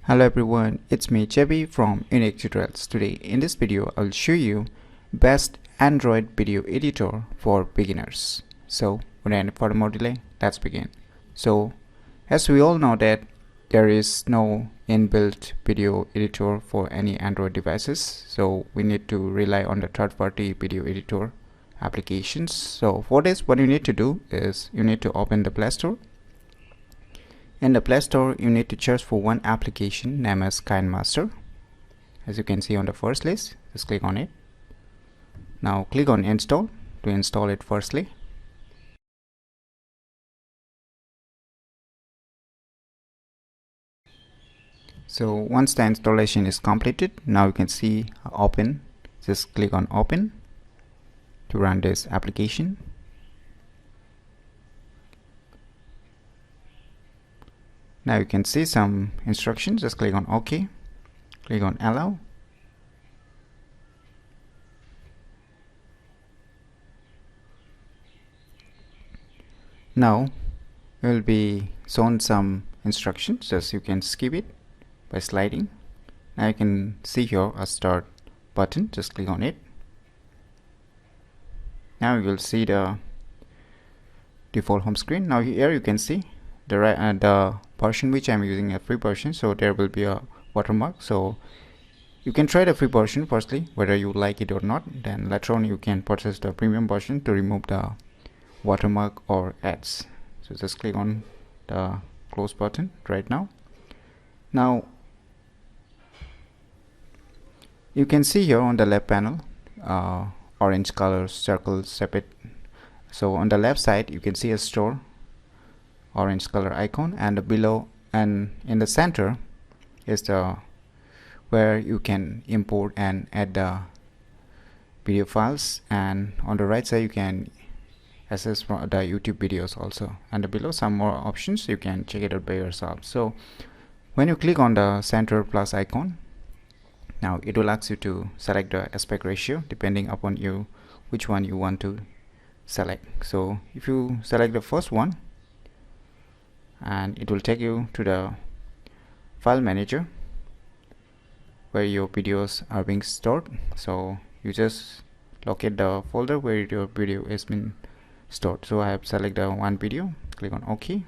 Hello everyone, it's me JB from UniqueTutorials. Today in this video I'll show you best Android video editor for beginners. So without any further more delay, let's begin. So as we all know that there is no inbuilt video editor for any Android devices, so we need to rely on the third-party video editor applications. So for this, what you need to do is you need to open the Play Store. In the Play Store, you need to search for one application named as KineMaster. As you can see on the first list, just click on it. Now click on install to install it firstly. So once the installation is completed, now you can see open. Just click on open to run this application. Now you can see some instructions. Just click on OK, click on allow. Now you will be shown some instructions, just you can skip it by sliding. Now you can see here a start button, just click on it. Now you will see the default home screen. Now here you can see the version which I'm using, a free version, so there will be a watermark. So you can try the free version firstly, whether you like it or not. Then later on you can purchase the premium version to remove the watermark or ads. So just click on the close button right now. Now you can see here on the left panel orange color circle separate. So on the left side you can see a store orange color icon, and below and in the center is the where you can import and add the video files, and on the right side you can access the YouTube videos also, and below some more options. You can check it out by yourself. So when you click on the center plus icon, now it will ask you to select the aspect ratio depending upon you which one you want to select. So if you select the first one, and it will take you to the file manager where your videos are being stored. So you just locate the folder where your video has been stored. So I have selected one video, click on OK.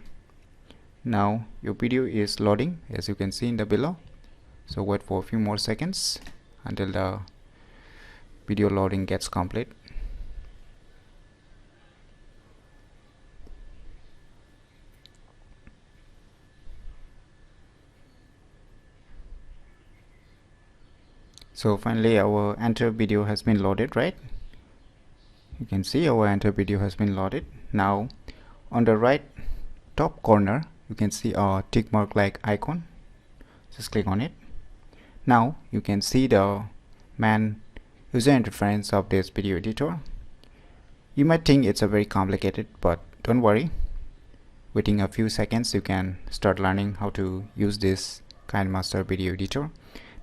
Now your video is loading, as you can see in the below. So wait for a few more seconds until the video loading gets complete. So finally our enter video has been loaded, right? You can see our enter video has been loaded. Now on the right top corner you can see a tick mark like icon. Just click on it. Now you can see the main user interface of this video editor. You might think it's a very complicated, but don't worry. Within a few seconds you can start learning how to use this KineMaster video editor.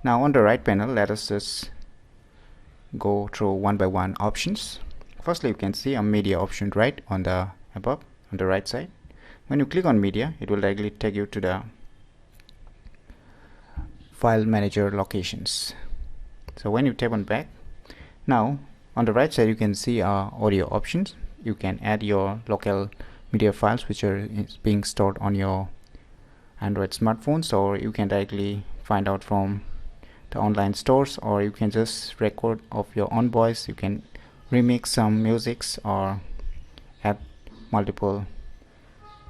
Now on the right panel, let us just go through one by one options. Firstly, you can see a media option right on the above on the right side. When you click on media, it will directly take you to the file manager locations. So when you tap on back, now on the right side you can see audio options. You can add your local media files which are being stored on your Android smartphones, or you can directly find out from the online stores, or you can just record of your own voice. You can remix some musics or add multiple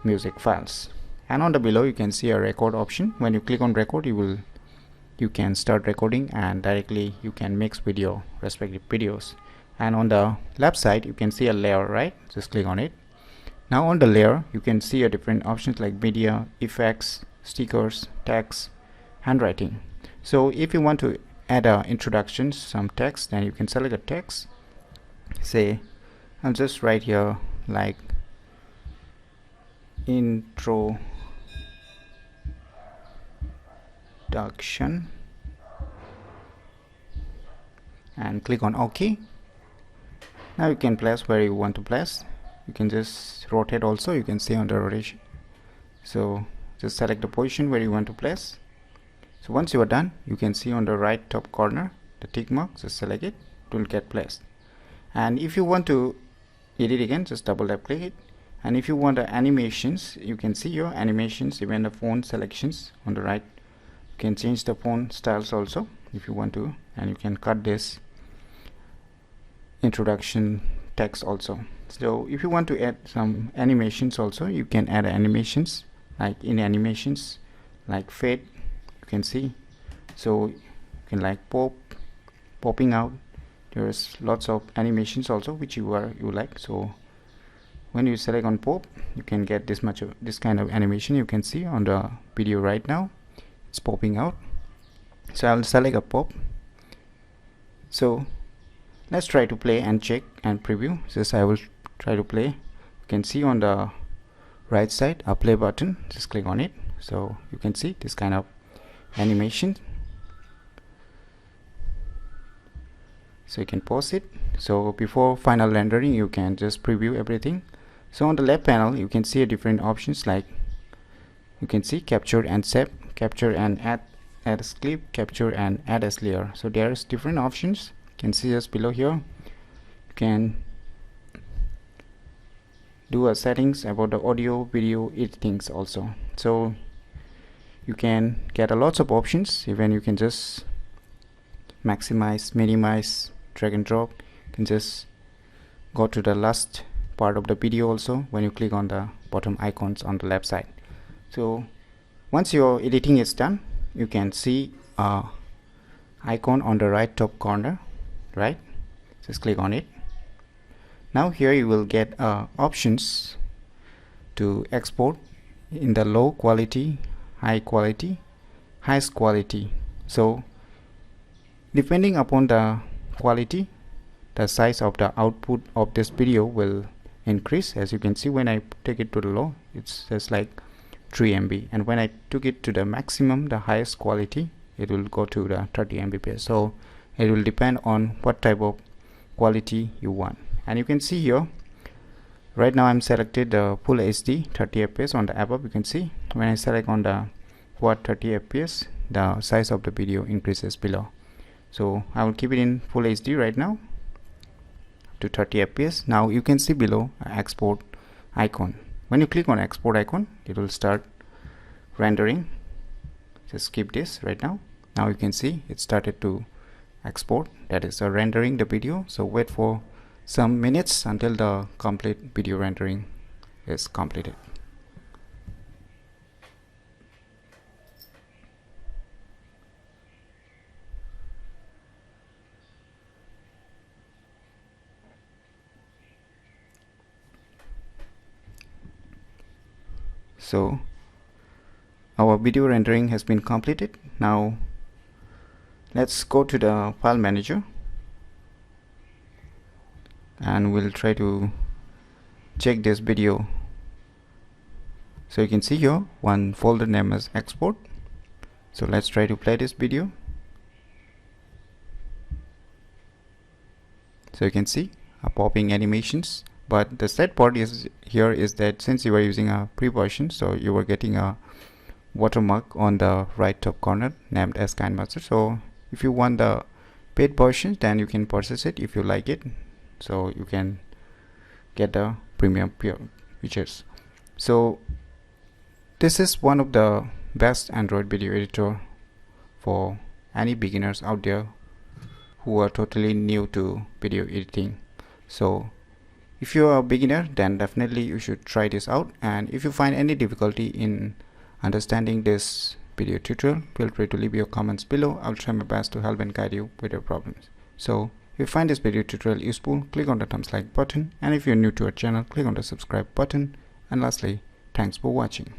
music files. And on the below you can see a record option. When you click on record, you can start recording, and directly you can mix with your respective videos. And on the left side you can see a layer, right? Just click on it. Now on the layer you can see a different options like media, effects, stickers, text, handwriting. So if you want to add introduction, some text, then you can select a text. Say I'll just write here like introduction, and click on OK. Now you can place where you want to place. You can just rotate also. You can see on the rotation. So just select the position where you want to place, So once you are done, you can see on the right top corner the tick mark, just select it, it will get placed. And if you want to edit again, just double tap click it. And if you want the animations, you can see your animations, even the font selections on the right. You can change the font styles also if you want to, and you can cut this introduction text also. So if you want to add some animations also, you can add animations, like in animations like fade, you can see. So you can like popping out. There's lots of animations also which you like. So when you select on pop, you can get this kind of animation. You can see on the video right now it's popping out. So I'll select a pop. So let's try to play and check and preview. Just I will try to play. You can see on the right side a play button, just click on it. So you can see this kind of animation. So you can pause it. So before final rendering, you can just preview everything. So on the left panel, you can see different options, like you can see capture and save, capture and add as clip, capture and add as layer. So there's different options. You can see just below here. You can do a settings about the audio, video, editings also. So you can get a lots of options. Even you can just maximize, minimize, drag and drop. You can just go to the last part of the video also when you click on the bottom icons on the left side. So once your editing is done, you can see a icon on the right top corner, right? Just click on it. Now here you will get options to export in the low quality, high quality, highest quality. So depending upon the quality, the size of the output of this video will increase. As you can see, when I take it to the low, it's just like 3 MB, and when I took it to the maximum, the highest quality, it will go to the 30 Mbps. So it will depend on what type of quality you want. And you can see here right now I'm selected the full HD 30 fps on the above. You can see when I select on the quad 30 fps, the size of the video increases below. So I will keep it in full HD right now to 30 fps. Now you can see below export icon. When you click on export icon, it will start rendering. Just skip this right now. Now you can see it started to export, that is rendering the video. So wait for some minutes until the complete video rendering is completed. So our video rendering has been completed. Now let's go to the file manager and we'll try to check this video. So you can see here one folder name is export. So let's try to play this video. So you can see popping animations, but the sad part is here is that since you are using a pre version, so you are getting a watermark on the right top corner named as KineMaster. So if you want the paid version, then you can purchase it if you like it, so you can get the premium features. So this is one of the best Android video editor for any beginners out there who are totally new to video editing. So if you are a beginner, then definitely you should try this out. And if you find any difficulty in understanding this video tutorial, feel free to leave your comments below. I'll try my best to help and guide you with your problems. So if you find this video tutorial useful, click on the thumbs like button, and if you're new to our channel, click on the subscribe button. And lastly, thanks for watching.